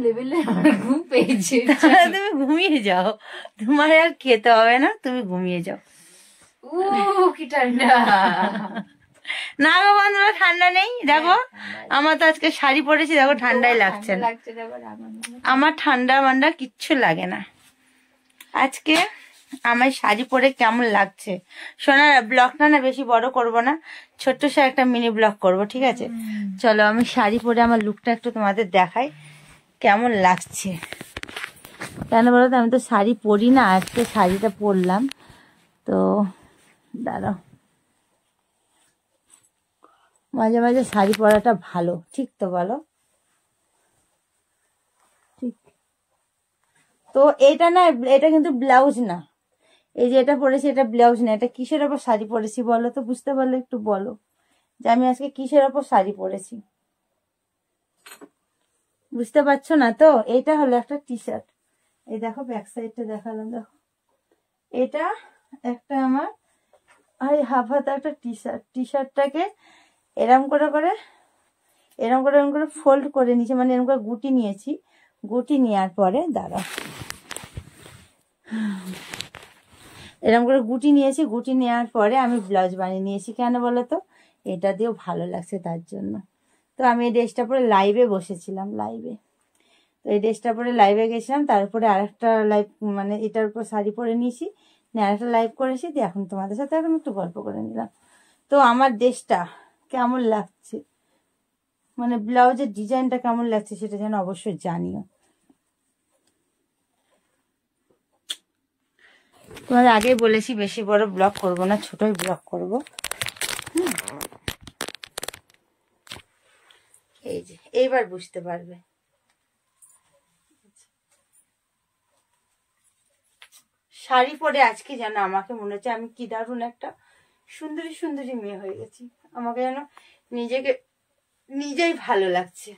লেভেলে ঘুম পেয়েছে। তুমি ঘুমিয়ে যাও, তোমার আর খেতে হবে না, তুমি ঘুমিয়ে যাও। কি ঠান্ডা। না গো বন্ধুরা, ঠান্ডা নেই। দেখো আমার তো আজকে শাড়ি পরেছি, দেখো ঠান্ডাই লাগছে না। আমার ঠান্ডা মান্ডা কিচ্ছু লাগে না। আজকে আমার শাড়ি পরে কেমন লাগছে সোনার, ব্লগটা না বেশি বড় করব না, ছোট্ট সে একটা মিনি ব্লগ করব, ঠিক আছে? চলো আমি শাড়ি পরে আমার লুকটা একটু তোমাদের দেখাই কেমন লাগছে। কেন বলো তো, আমি তো শাড়ি পরি না, আজকে শাড়িটা পরলাম। তো দাঁড়াও, মাঝে মাঝে শাড়ি পরাটা ভালো, ঠিক তো বলো? ঠিক তো। এটা না, এটা কিন্তু ব্লাউজ না, এই যে এটা পরেছি এটা ব্লাউজ না। এটা কিসের ওপর শাড়ি পরেছি বলো তো? বুঝতে পারলে একটু বলো যে আমি আজকে কিসের ওপর শাড়ি পরেছি। বুঝতে পারছো না তো? এটা হলো একটা টি শার্ট। এই দেখো ব্যাক সাইডটা দেখালাম, দেখো এটা একটা আমার হাফ হাতা একটা টি শার্ট। টি শার্টটাকে এরম করে করে এরম করে এরম করে ফোল্ড করে নিয়েছি, মানে এরম করে গুটি নিয়েছি। গুটি নেওয়ার পরে দাঁড়াও, এরকম করে গুটি নিয়েছি। গুটি নেওয়ার পরে আমি ব্লাউজ বানিয়ে নিয়েছি। কেন বলো তো? এটা দিয়েও ভালো লাগছে তার জন্য। তো আমি এই ড্রেসটা পরে লাইভে বসেছিলাম, লাইভে। তো এই ড্রেসটা পরে লাইভে গেছিলাম, তারপরে আরেকটা লাইভ, মানে এটার উপর শাড়ি পরে নিয়েছি, আরেকটা লাইভ করেছি, দিয়ে এখন তোমাদের সাথে এখন একটু গল্প করে নিলাম। তো আমার ড্রেসটা কেমন লাগছে, মানে ব্লাউজের ডিজাইনটা কেমন লাগছে সেটা যেন অবশ্যই জানিও। তোমার আগে বলেছি বেশি বড় ব্লগ করব না, ছোটই ব্লগ করব। এই যে এইবার বুঝতে পারবে। শাড়ি পরে আজকে যেন আমাকে মনে হচ্ছে আমি কি দারুণ একটা সুন্দরী সুন্দরী মেয়ে হয়ে গেছি। আমাকে যেন নিজেকে নিজেই ভালো লাগছে।